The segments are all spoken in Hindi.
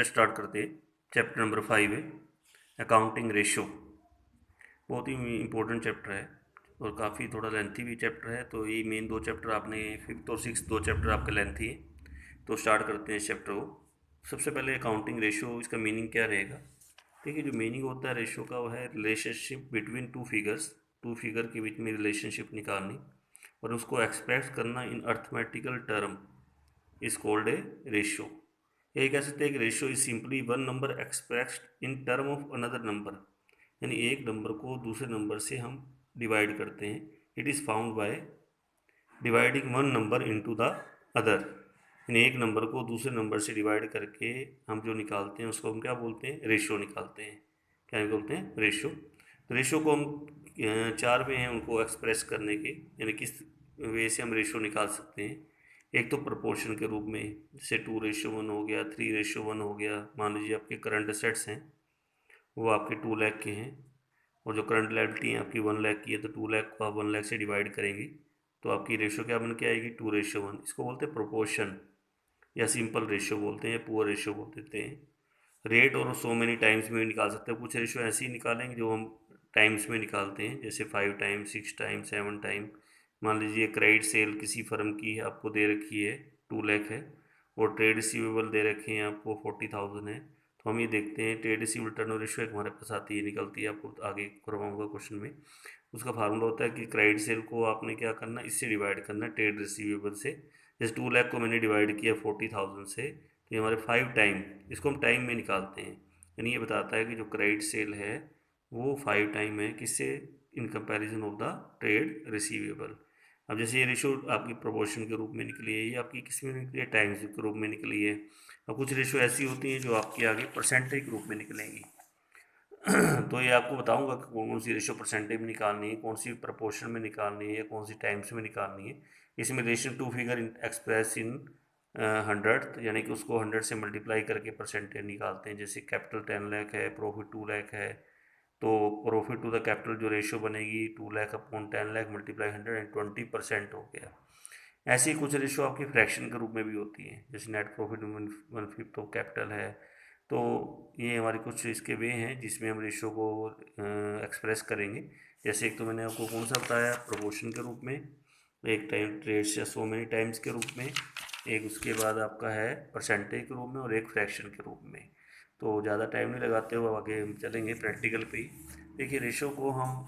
स्टार्ट करते हैं। चैप्टर नंबर 5 है अकाउंटिंग रेशो। बहुत ही इम्पोर्टेंट चैप्टर है और काफ़ी थोड़ा लेंथी भी चैप्टर है। तो ये मेन दो चैप्टर आपने फिफ्थ और सिक्स दो चैप्टर आपके लेंथी है। तो स्टार्ट करते हैं इस चैप्टर को। सबसे पहले अकाउंटिंग रेशो, इसका मीनिंग क्या रहेगा। देखिए, जो मीनिंग होता है रेशो का वो है relationship between two figures. Two figure के बीच में रिलेशनशिप निकालनी और उसको एक्सप्रेस करना in arithmetical term is called a ratio. ये कह सकते हैं कि ratio is simply one number expressed in term of another number. यानी एक नंबर को दूसरे नंबर से हम डिवाइड करते हैं। It is found by dividing one number into the other. यानी एक नंबर को दूसरे नंबर से डिवाइड करके हम जो निकालते हैं उसको हम क्या बोलते हैं, रेशियो निकालते हैं। क्या बोलते हैं, रेशियो। तो रेशियो को हम चार वे हैं उनको एक्सप्रेस करने के, यानी किस वे से हम रेशियो निकाल सकते हैं। एक तो प्रोपोर्शन के रूप में, जैसे 2:1 हो गया, 3:1 हो गया। मान लीजिए आपके करंट असेट्स हैं वो आपके 2 लाख के हैं और जो करंट लायबिलिटी है आपकी 1 लाख की है, तो 2 लाख को आप 1 लाख से डिवाइड करेंगे तो आपकी रेशियो क्या बन के आएगी, 2:1। इसको बोलते हैं प्रोपोर्शन या सिंपल रेशियो बोलते हैं या पुअर रेशियो बोल देते हैं। रेट और सो मेनी टाइम्स में भी निकाल सकते हैं। कुछ रेशियो ऐसे ही निकालेंगे जो हम टाइम्स में निकालते हैं, जैसे 5 टाइम, 6 टाइम, 7 टाइम। मान लीजिए क्रेडिट सेल किसी फर्म की आपको दे रखी है, 2 लाख है, और ट्रेड रिसीवेबल दे रखे हैं आपको 40,000 है। तो हम ये देखते हैं ट्रेड रिसीवेबल टर्नओवर रेशियो एक हमारे पास आती है, निकलती है, आपको आगे करवाऊंगा क्वेश्चन में। उसका फार्मूला होता है कि क्रेडिट सेल को आपने क्या करना, इससे डिवाइड करना, ट्रेड रिसीवेबल से। जैसे 2 लाख को मैंने डिवाइड किया 40,000 से, तो ये हमारे 5 टाइम, इसको हम टाइम में निकालते हैं। यानी ये बताता है कि जो क्रेडिट सेल है वो 5 टाइम है, किससे, in comparison of the trade receivable. अब जैसे ये रेशो आपकी प्रोपोर्शन के रूप में निकली है, ये आपकी किस में निकली है, टाइम्स के रूप में निकली है। और कुछ रेशो ऐसी होती हैं जो आपकी आगे परसेंटेज के रूप में निकलेंगी। तो ये आपको बताऊंगा कि कौन कौन सी रेशो परसेंटेज में निकालनी है, कौन सी प्रपोर्शन में निकालनी है, या कौन सी टाइम्स में निकालनी है। इसमें ratio two figure express in 100, यानी कि उसको 100 से मल्टीप्लाई करके परसेंटेज निकालते हैं। जैसे कैपिटल 10 लाख है, प्रॉफिट 2 लाख है, तो प्रॉफिट टू द कैपिटल जो रेशियो बनेगी 2 लाख अपॉन 10 लाख मल्टीप्लाई 120% हो गया। ऐसी कुछ रेशियो आपकी फ्रैक्शन के रूप में भी होती है, जैसे नेट प्रॉफिट 1/5 ऑफ कैपिटल है। तो ये हमारे कुछ इसके वे हैं जिसमें हम रेशियो को एक्सप्रेस करेंगे। जैसे एक तो मैंने आपको कौन सा बताया, प्रोपोर्शन के रूप में, एक टाइम ट्रेड्स या सो मेनी टाइम्स के रूप में, एक उसके बाद आपका है परसेंटेज के रूप में, और एक फ्रैक्शन के रूप में। तो ज़्यादा टाइम नहीं लगाते हुए आगे हम चलेंगे प्रैक्टिकल पे ही। देखिए, रेशियो को हम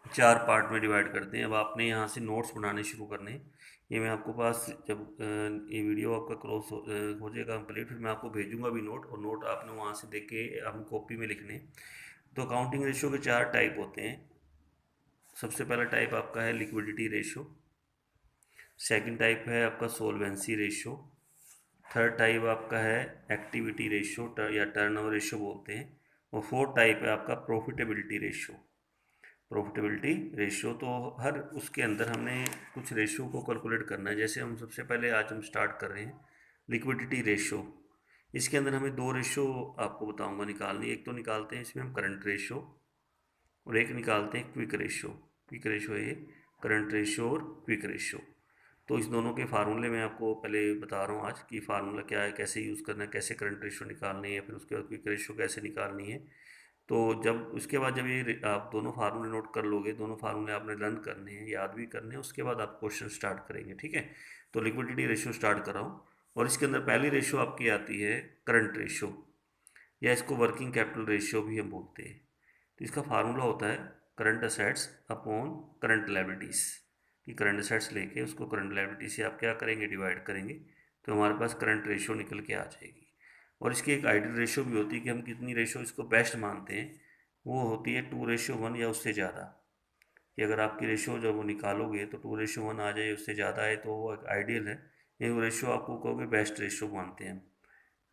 4 पार्ट में डिवाइड करते हैं। अब आपने यहाँ से नोट्स बनाने शुरू करने हैं। ये मैं आपको पास जब ये वीडियो आपका क्रॉस हो जाएगा कंप्लीट, फिर मैं आपको भेजूंगा भी नोट, और नोट आपने वहाँ से देख के हम कॉपी में लिखने। तो अकाउंटिंग रेशियो के 4 टाइप होते हैं। सबसे पहला टाइप आपका है लिक्विडिटी रेशियो। सेकंड टाइप है आपका सोलवेंसी रेशियो। थर्ड टाइप आपका है एक्टिविटी रेशियो या टर्नओवर रेशियो बोलते हैं। और फोर्थ टाइप है आपका प्रॉफिटेबिलिटी रेशियो। प्रॉफिटेबिलिटी रेशियो, तो हर उसके अंदर हमने कुछ रेशियो को कैलकुलेट करना है। जैसे हम सबसे पहले आज हम स्टार्ट कर रहे हैं लिक्विडिटी रेशियो। इसके अंदर हमें दो रेशियो आपको बताऊंगा निकालनी। एक तो निकालते हैं इसमें हम करंट रेशियो, और एक निकालते हैं क्विक रेशियो। क्विक रेशियो है ये, करंट रेशियो और क्विक रेशियो। तो इस दोनों के फार्मूले मैं आपको पहले बता रहा हूँ आज कि फार्मूला क्या है, कैसे यूज़ करना है, कैसे करंट रेशियो निकालनी है, फिर उसके बाद क्विक रेशियो कैसे निकालनी है। तो जब उसके बाद जब ये आप दोनों फार्मूले नोट कर लोगे, दोनों फार्मूले आपने लर्न करने हैं, याद भी करने हैं, उसके बाद आप क्वेश्चन स्टार्ट करेंगे, ठीक है। तो लिक्विडिटी रेशियो स्टार्ट कर रहा हूँ, और इसके अंदर पहली रेशियो आपकी आती है करंट रेशियो, या इसको वर्किंग कैपिटल रेशियो भी हम बोलते हैं। तो इसका फार्मूला होता है current assets upon current liabilities. कि करंट असेट्स लेके उसको करंट लायबिलिटी से आप क्या करेंगे, डिवाइड करेंगे, तो हमारे पास करंट रेशियो निकल के आ जाएगी। और इसकी एक आइडियल रेशियो भी होती है कि हम कितनी रेशियो इसको बेस्ट मानते हैं। वो होती है 2:1 या उससे ज़्यादा। कि अगर आपकी रेशियो जब वो निकालोगे तो 2:1 आ जाए, उससे ज़्यादा है, तो वो एक आइडियल है। ये वो रेशियो आपको कहोगे बेस्ट रेशियो मानते हैं,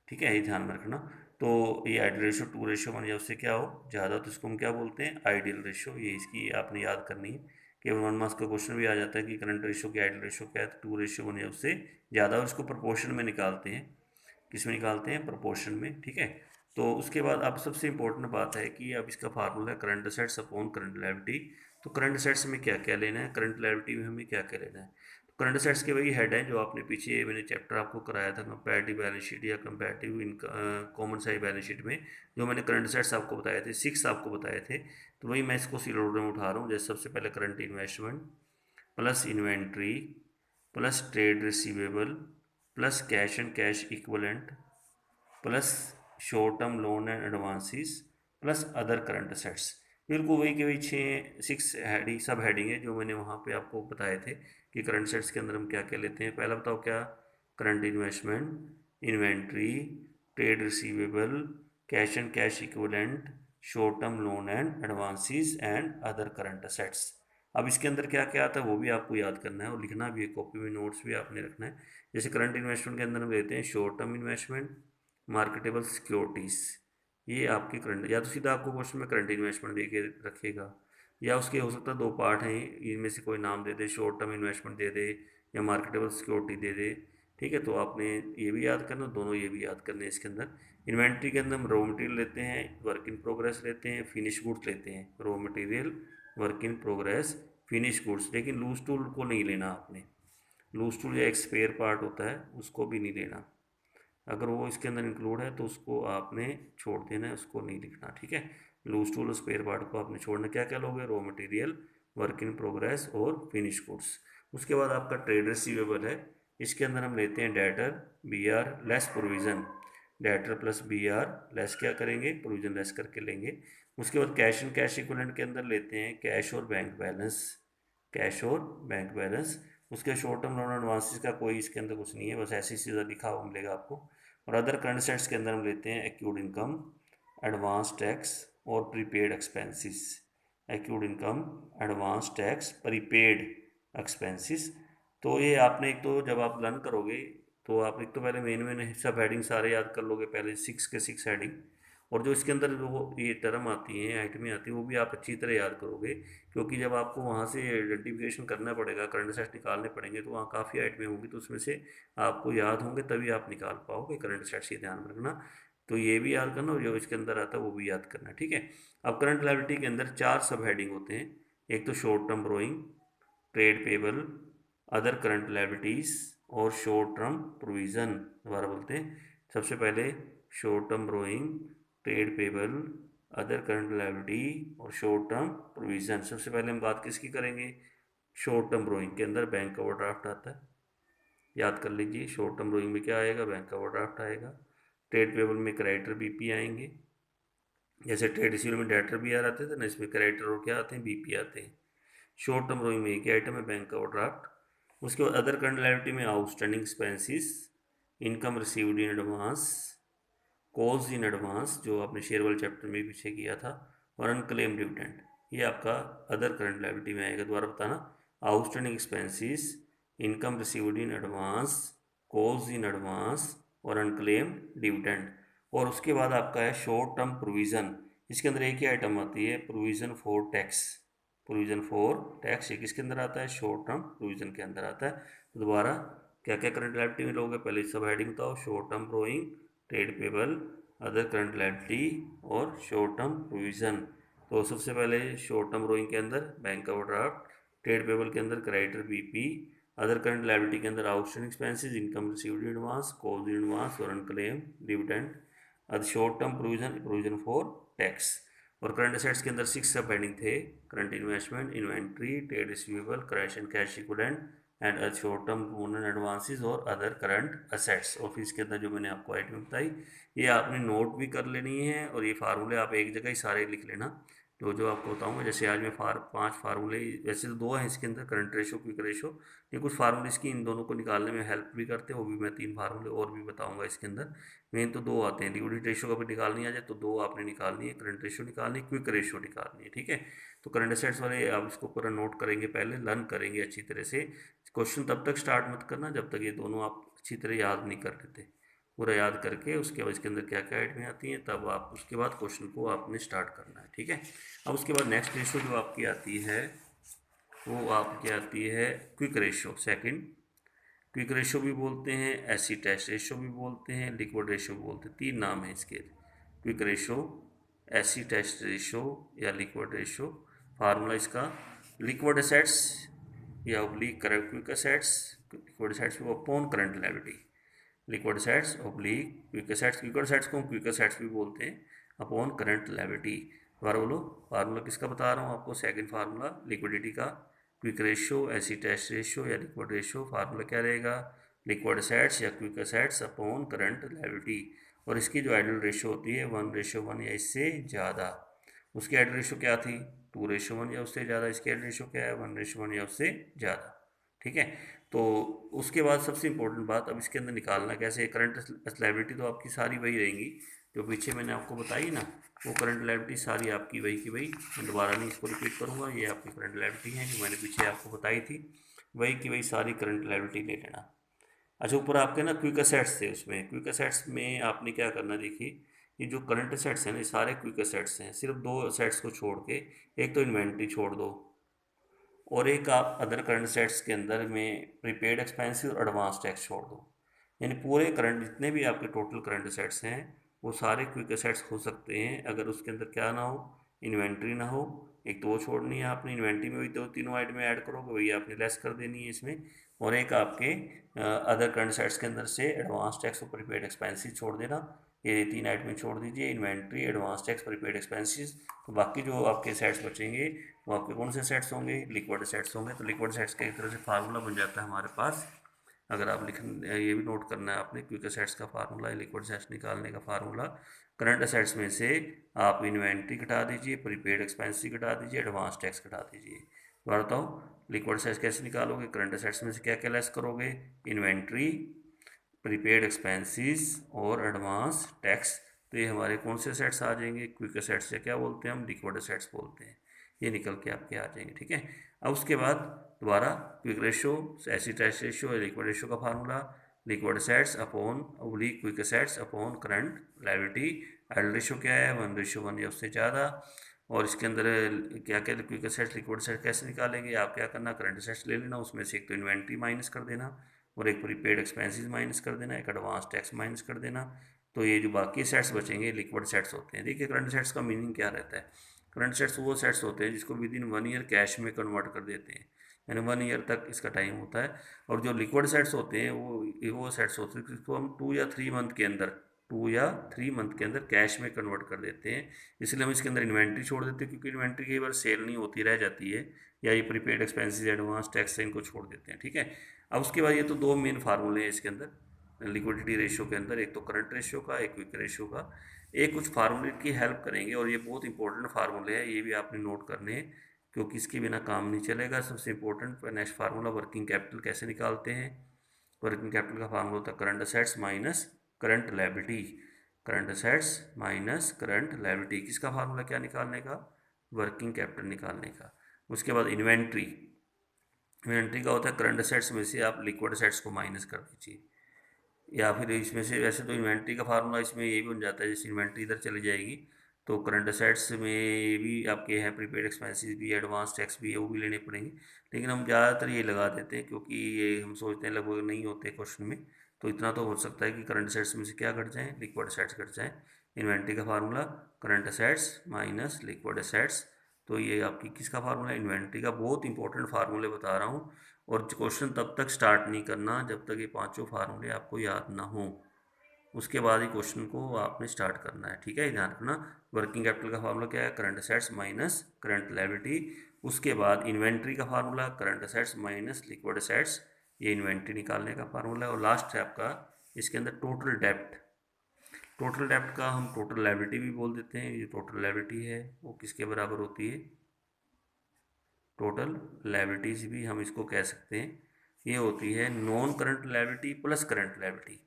ठीक है, ये ध्यान में रखना। तो ये आइडियल रेशियो 2:1 या उससे क्या हो, ज़्यादा, तो इसको हम क्या बोलते हैं, आइडियल रेशियो। ये इसकी आपने याद करनी है। केवल 1 मार्क्स का क्वेश्चन भी आ जाता है कि करंट रेशियो की आइडियल रेशियो क्या है, तो 2:1 या उससे ज़्यादा, और इसको प्रोपोर्शन में निकालते हैं। किस में निकालते हैं, प्रोपोर्शन में, ठीक है। तो उसके बाद अब सबसे इंपॉर्टेंट बात है कि अब इसका फार्मूला है current assets upon current liability. तो करंट असेट्स में क्या क्या लेना है, करंट लायबिलिटी में हमें क्या क्या लेना है। तो करंट असेट्स के वही हेड हैं जो आपने पीछे मैंने चैप्टर आपको कराया था कंपैरेटिव बैलेंस शीट या comparative in common size balance sheet में, जो मैंने करंट असेट्स आपको बताए थे 6 आपको बताए थे। तो वही मैं इसको सीरियल ऑर्डर में उठा रहा हूँ। जैसे सबसे पहले current investment plus inventory plus trade receivable plus cash and cash equivalent plus short term loan and advances plus other current assets. बिल्कुल वही के वही 6 हेडिंग सब हेडिंग है जो मैंने वहाँ पे आपको बताए थे कि करंट असेट्स के अंदर हम क्या क्या लेते हैं। पहला बताओ क्या, current investment, inventory, trade receivable, cash and cash equivalent, short term loan and advances and other current assets. अब इसके अंदर क्या क्या आता है वो भी आपको याद करना है और लिखना भी है, कॉपी में नोट्स भी आपने रखना है। जैसे करंट इन्वेस्टमेंट के अंदर हम लेते हैं short term investment, marketable securities, ये आपके करंट, या तो सीधा आपको क्वेश्चन में करंट इन्वेस्टमेंट दे के रखेगा, या उसके हो सकता है दो पार्ट हैं, इनमें से कोई नाम दे दे, शॉर्ट टर्म इन्वेस्टमेंट दे दे या मार्केटेबल सिक्योरिटी दे दे। ठीक है, तो आपने ये भी याद करना, दोनों ये भी याद करने हैं इसके अंदर। इन्वेंट्री के अंदर हम रॉ मटेरियल लेते हैं, वर्क इन प्रोग्रेस लेते हैं, फिनिश गुड्स लेते हैं। Raw material, work in progress, finish goods, लेकिन लूज टूल को नहीं लेना आपने। लूज टूल या एक स्पेयर पार्ट होता है उसको भी नहीं लेना, अगर वो इसके अंदर इंक्लूड है तो उसको आपने छोड़ देना है, उसको नहीं लिखना। ठीक है, लूज टूल और स्पेयर पार्ट को आपने छोड़ना। क्या क्या लोगे, raw material, work in progress और फिनिश गुड्स। उसके बाद आपका ट्रेड रिसीवेबल है, इसके अंदर हम लेते हैं debtor, B R less provision, debtor plus B R less क्या करेंगे, प्रोविज़न लेस करके लेंगे। उसके बाद कैश एंड कैश इक्विवेलेंट के अंदर लेते हैं कैश और बैंक बैलेंस, कैश और बैंक बैलेंस। उसके शॉर्ट टर्म लोन एडवांसेस का कोई इसके अंदर कुछ नहीं है, बस ऐसी सीधा लिखा हुआ मिलेगा आपको। और अदर करंट असेट्स के अंदर हम लेते हैं एक्यूड इनकम, एडवांस टैक्स और prepaid expenses. Accrued income, advance tax, prepaid expenses. तो ये आपने एक तो जब आप लर्न करोगे तो आप एक तो पहले मेन मेन सब हेडिंग सारे याद कर लोगे पहले, 6 के 6 हेडिंग। और जो इसके अंदर जो ये टर्म आती हैं, आइटमें आती हैं, वो भी आप अच्छी तरह याद करोगे, क्योंकि जब आपको वहाँ से आइडेंटिफिकेशन करना पड़ेगा, करंट असेट्स निकालने पड़ेंगे, तो वहाँ काफ़ी आइटमें होंगी, तो उसमें से आपको याद होंगे तभी आप निकाल पाओगे करंट असेट्स, ये ध्यान में रखना। तो ये भी याद करना और जो इसके अंदर आता है वो भी याद करना। ठीक है, अब करंट लायबिलिटी के अंदर 4 सब हेडिंग होते हैं। एक तो short term borrowing, trade payable, other current liabilities और शॉर्ट टर्म प्रोविज़न। दोबारा बोलते हैं, सबसे पहले short term borrowing, trade payable, other current liability और शॉर्ट टर्म प्रोविज़न। सबसे पहले हम बात किसकी करेंगे, शॉर्ट टर्म बोरोइंग के अंदर बैंक का ओवरड्राफ्ट आता है, याद कर लीजिए। शॉर्ट टर्म बोरोइंग में क्या आएगा, बैंक का ओवरड्राफ्ट आएगा। ट्रेड पेबल में क्रेडिटर बीपी आएंगे, जैसे ट्रेड रिसीवेबल में डेटर बी आर आते थे ना, इसमें क्रेडिटर और क्या आते हैं, बीपी आते हैं। शॉर्ट टर्म बोरोइंग में एक ही आइटम है, बैंक का ओवरड्राफ्ट। उसके बाद अदर करंट लायबिलिटी में outstanding expenses, income received in advance, cause in advance जो आपने शेयर वाले चैप्टर में पीछे किया था, और अनक्लेम डिविडेंड, ये आपका अदर करंट लायबिलिटी में आएगा। दोबारा बताना, outstanding expenses, income received in advance, cause in advance और अनक्लेम डिविडेंड। और उसके बाद आपका है शॉर्ट टर्म प्रोविज़न, इसके अंदर एक ही आइटम आती है, provision for tax. Provision for tax ये किसके अंदर आता है, शॉर्ट टर्म प्रोविज़न के अंदर आता है। तो दोबारा क्या क्या करंट लायबिलिटी में लोगे, पहले सब हेडिंग बताओ, short term borrowing, trade payable, other current liability और शॉर्ट टर्म प्रोविज़न। तो सबसे पहले शॉर्ट टर्म बोरोइंग के अंदर बैंक का ओवरड्राफ्ट, ट्रेड पेबल के अंदर creditor BP, other current liability के अंदर outstanding expenses, income received in advance, cause in advance और अनक्लेम डिविडेंड। अब short term provision, provision for tax. और करंट असेट्स के अंदर 6 सब हेडिंग थे, current investment, inventory, trade receivable, cash and cash equivalent and short term loan and advances और अदर करंट असेट्स। और फिर इसके अंदर जो मैंने आपको आइटम बताई ये आपने नोट भी कर लेनी है, और ये फार्मूले आप एक जगह ही सारे लिख लेना जो जो आपको बताऊंगा। जैसे आज मैं 5 फार्मूले, वैसे तो 2 हैं इसके अंदर, करंट रेशो, क्विक रेशो, ये कुछ फार्मूले इसकी इन दोनों को निकालने में हेल्प भी करते हैं, वो भी मैं 3 फार्मूले और भी बताऊंगा इसके अंदर। मेन तो 2 आते हैं, लिक्विडिटी रेशो कभी निकालनी आ जाए तो 2 आपने निकालनी है, करंट रेशो निकालनी है, क्विक रेशो निकालनी है। ठीक है, तो करंट असेट्स वाले आप इसको पूरा नोट करेंगे, पहले लर्न करेंगे अच्छी तरह से। क्वेश्चन तब तक स्टार्ट मत करना जब तक ये दोनों आप अच्छी तरह याद नहीं कर लेते। पूरा याद करके उसके बाद इसके अंदर क्या क्या आइटमें आती हैं, तब आप उसके बाद क्वेश्चन को आपने स्टार्ट करना है। ठीक है, अब उसके बाद नेक्स्ट रेशो जो आपकी आती है वो आपकी आती है quick ratio second. Quick ratio भी बोलते हैं, एसिड टेस्ट रेशो भी बोलते हैं, लिक्विड रेशो भी बोलते हैं, 3 नाम है इसके। Quick ratio, acid test ratio या लिक्विड रेशो। फार्मूला इसका, लिक्विड एसेट्स या oblique current quick assets, liquid assets को upon current liability, liquid assets oblique quick assets, liquid assets को हम क्विक एसेट्स भी बोलते हैं, अपॉन करंट लायबिलिटी। दोबारा बोलो, फार्मूला किसका बता रहा हूँ आपको, सेकंड फार्मूला लिक्विडिटी का, quick ratio, acid test ratio या लिक्विड रेशियो, फार्मूला क्या रहेगा, लिक्विड एसेट्स या quick assets upon current liability. और इसकी जो आइडल रेशियो होती है 1:1 या इससे ज़्यादा, उसकी आइडल रेशियो क्या थी 2:1 या उससे ज़्यादा, इसकी आइडल रेशियो क्या है 1:1 या उससे ज़्यादा। ठीक है, तो उसके बाद सबसे इंपॉर्टेंट बात अब इसके अंदर निकालना कैसे, करंट लायबिलिटी तो आपकी सारी वही रहेंगी जो पीछे मैंने आपको बताई ना, वो करंट लायबिलिटी सारी आपकी वही की वही, मैं दोबारा नहीं इसको रिपीट करूँगा, ये आपकी करंट लायबिलिटी है जो मैंने पीछे आपको बताई थी, वही की वही सारी करंट लायबिलिटी ले लेना। अच्छा, ऊपर आपके ना क्विक असेट्स थे, उसमें क्विक असेट्स में आपने क्या करना, देखिए ये जो करंट असेट्स हैं ना, ये सारे क्विक असेट्स हैं, सिर्फ दो असेट्स को छोड़ के, एक तो इन्वेंट्री छोड़ दो और एक आप अदर करंट असेट्स के अंदर में प्रीपेड एक्सपेंसिव और एडवांस टैक्स छोड़ दो। यानी पूरे करंट जितने भी आपके टोटल करंट असेट्स हैं वो सारे क्विक असेट्स हो सकते हैं अगर उसके अंदर क्या ना हो, इन्वेंट्री ना हो। एक तो वो छोड़नी है आपने, इन्वेंट्री में भी दो तीनों आइटम में ऐड करोगे वही आपने लेस कर देनी है इसमें, और एक आपके अदर करंट असेट्स के अंदर से एडवांस टैक्स और प्रीपेड एक्सपेंसिस छोड़ देना। ये तीन आइटम छोड़ दीजिए, inventory, advance tax, prepaid expenses. तो बाकी जो आपके सेट्स बचेंगे वो आपके कौन से सेट्स होंगे, लिक्विड सेट्स होंगे। तो लिक्विड सेट्स का एक तरह से फार्मूला बन जाता है हमारे पास, अगर आप लिख, ये भी नोट करना है आपने, क्विक असेट्स का फार्मूला है लिक्विड असेट्स निकालने का फार्मूला, करंट असेट्स में से आप इन्वेंट्री घटा दीजिए, प्रीपेड एक्सपेंसिव घटा दीजिए, एडवांस टैक्स घटा दीजिए। दोबारा बताओ, लिक्विड असेट्स कैसे निकालोगे, करंट असेट्स में से क्या क्या लेस करोगे, इन्वेंट्री, प्रीपेड एक्सपेंसिस और एडवांस टैक्स। तो ये हमारे कौन से असेट्स आ जाएंगे, क्विक असेट्स, या क्या बोलते हैं हम, लिक्विड असेट्स बोलते हैं। ये निकल के आपके आ जाएंगे। ठीक है, अब उसके बाद दोबारा quick ratio, acid test ratio, liquid ratio का formula, liquid assets upon oblique quick assets upon current liability. Ideal ratio क्या है 1:1 या उससे ज़्यादा। और इसके अंदर क्या क्या क्विक असेट्स लिक्विड असेट्स कैसे निकालेंगे, आप क्या करना, करंट असेट्स ले लेना, उसमें से एक तो इन्वेंट्री माइनस कर देना और एक प्रीपेड एक्सपेंसिस माइनस कर देना, एक एडवांस टैक्स माइनस कर देना। तो ये जो बाकी सेट्स बचेंगे लिक्विड सेट्स होते हैं। देखिए करंट सेट्स का मीनिंग क्या रहता है, करंट सेट्स वो सेट्स होते हैं जिसको विद इन 1 ईयर कैश में कन्वर्ट कर देते हैं, यानी 1 ईयर तक इसका टाइम होता है। और जो लिक्विड सेट्स होते हैं वो सेट्स होते हैं जिसको हम 2 या 3 मंथ के अंदर, 2 या 3 मंथ के अंदर कैश में कन्वर्ट कर देते हैं। इसलिए हम इसके अंदर इन्वेंट्री छोड़ देते हैं, क्योंकि इन्वेंट्री कई बार सेल नहीं होती, रह जाती है, या ये प्रीपेड एक्सपेंसिस, एडवांस टैक्स से इनको छोड़ देते हैं। ठीक है, अब उसके बाद ये तो दो मेन फार्मूले हैं इसके अंदर लिक्विडिटी रेशियो के अंदर, एक तो करंट रेशियो का, एक क्विक रेशियो का। एक कुछ फार्मूले की हेल्प करेंगे और ये बहुत इंपॉर्टेंट फार्मूले हैं, ये भी आपने नोट करने हैं क्योंकि इसके बिना काम नहीं चलेगा। सबसे important next formula, working capital कैसे निकालते हैं। वर्किंग कैपिटल का फार्मूला होता है current assets minus current liability, current assets minus current liability. किसका फार्मूला, क्या निकालने का, वर्किंग कैपिटल निकालने का। उसके बाद इन्वेंट्री, इन्वेंट्री का होता है करंट असेट्स में से आप लिक्विड असेट्स को माइनस कर दीजिए, या फिर इसमें से, वैसे तो इन्वेंट्री का फार्मूला इसमें ये भी बन जाता है, जैसे इन्वेंट्री इधर चली जाएगी तो करंट असेट्स में ये भी आपके हैं, प्रीपेड एक्सपेंसिस भी, एडवांस टैक्स भी है, वो भी लेने पड़ेंगे। लेकिन हम ज़्यादातर ये लगा देते हैं क्योंकि ये हम सोचते हैं लगभग नहीं होते क्वेश्चन में, तो इतना तो हो सकता है कि करंट असेट्स में से क्या घट जाए, लिक्विड असेट्स घट जाए। इन्वेंट्री का formula current assets minus liquid assets. तो ये आपकी किसका फार्मूला, इन्वेंट्री का। बहुत इंपॉर्टेंट फार्मूले बता रहा हूँ, और क्वेश्चन तब तक स्टार्ट नहीं करना जब तक ये पांचों फार्मूले आपको याद ना हो, उसके बाद ही क्वेश्चन को आपने स्टार्ट करना है। ठीक है, ध्यान रखना। वर्किंग कैपिटल का फार्मूला क्या है, current assets minus current liability. उसके बाद इन्वेंट्री का formula current assets minus liquid assets, ये इन्वेंट्री निकालने का फार्मूला है। और लास्ट है आपका इसके अंदर टोटल डेप्ट। टोटल डेप्ट का हम टोटल लायबिलिटी भी बोल देते हैं, ये टोटल लायबिलिटी है वो किसके बराबर होती है, टोटल लायबिलिटीज भी हम इसको कह सकते हैं, ये होती है non current liability plus current liability.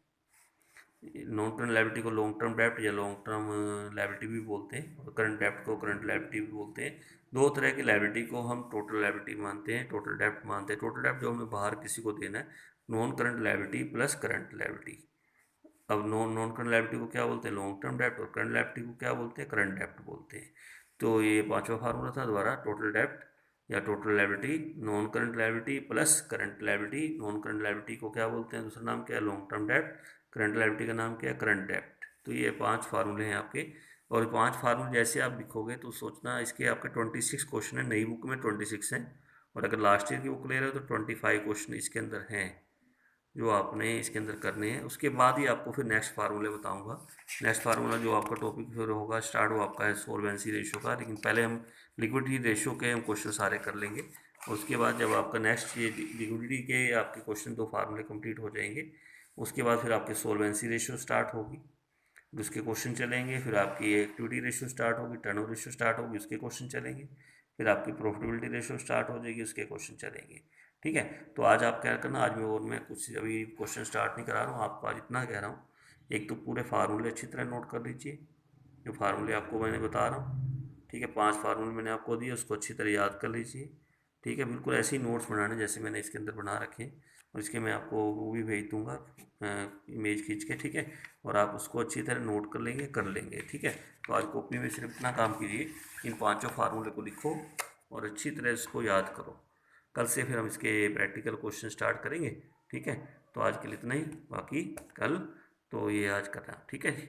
Non current liability को लॉन्ग टर्म डेप्ट या लॉन्ग टर्म लायबिलिटी भी बोलते हैं, और करंट डेप्ट को करंट लायबिलिटी भी बोलते हैं। दो तरह की लायबिलिटी को हम टोटल लायबिलिटी मानते हैं, टोटल डेप्ट मानते हैं। टोटल डेप्ट जो हमें बाहर किसी को देना है, non current liability plus current liability. अब नॉन नॉन करंट लायबिलिटी को क्या बोलते हैं, लॉन्ग टर्म डेप्ट, और करंट लायबिलिटी को क्या बोलते हैं, करंट डेप्ट बोलते हैं। तो ये पांचवा फार्मूला था, दोबारा टोटल डेप्ट या total liability, non current liability plus current liability. Non current liability को क्या बोलते हैं, दूसरा नाम क्या है, लॉन्ग टर्म डेप्ट। करंट लायबिलिटी का नाम क्या है, करंट डेप्ट। तो ये 5 फार्मूले हैं आपके, और 5 फार्मूले जैसे आप लिखोगे तो सोचना इसके आपके 26 क्वेश्चन है, नई बुक में 26 हैं और अगर लास्ट ईयर की वो क्लियर है तो 25 क्वेश्चन इसके अंदर हैं जो आपने इसके अंदर करने हैं। उसके बाद ही आपको फिर नेक्स्ट फार्मूले बताऊंगा। नेक्स्ट फार्मूला जो आपका टॉपिक फिर होगा स्टार्ट, वो आपका है सोल्वेंसी रेशियो का, लेकिन पहले हम लिक्विडिटी रेशियो के हम क्वेश्चन सारे कर लेंगे। उसके बाद जब आपका नेक्स्ट ये लिक्विडिटी के आपके क्वेश्चन 2 फार्मूले कंप्लीट हो जाएंगे, उसके बाद फिर आपकी सोल्वेंसी रेशियो स्टार्ट होगी, उसके क्वेश्चन चलेंगे। फिर आपकी एक्टिविटी रेशियो स्टार्ट होगी, टर्नओवर रेशियो स्टार्ट होगी, उसके क्वेश्चन चलेंगे। फिर आपकी प्रॉफिटेबिलिटी रेशियो स्टार्ट हो जाएगी, उसके क्वेश्चन चलेंगे। ठीक है, तो आज आप क्या करना, आज मैं कुछ अभी क्वेश्चन स्टार्ट नहीं करा रहा हूँ आपको, आज इतना कह रहा हूँ, एक तो पूरे फार्मूले अच्छी तरह नोट कर लीजिए, जो फार्मूले आपको मैंने बता रहा हूँ। ठीक है, 5 फार्मूले मैंने आपको दिए, उसको अच्छी तरह याद कर लीजिए। ठीक है, बिल्कुल ऐसे ही नोट्स बनाने जैसे मैंने इसके अंदर बना रखे हैं, और इसके मैं आपको वो भी भेज दूँगा इमेज खींच के। ठीक है, और आप उसको अच्छी तरह नोट कर लेंगे, कर लेंगे। ठीक है, तो आज कॉपी में सिर्फ इतना काम कीजिए, इन 5 फार्मूले को लिखो और अच्छी तरह इसको याद करो। कल से फिर हम इसके प्रैक्टिकल क्वेश्चन स्टार्ट करेंगे। ठीक है, तो आज के लिए इतना ही, बाकी कल तो ये आज करना। ठीक है जी।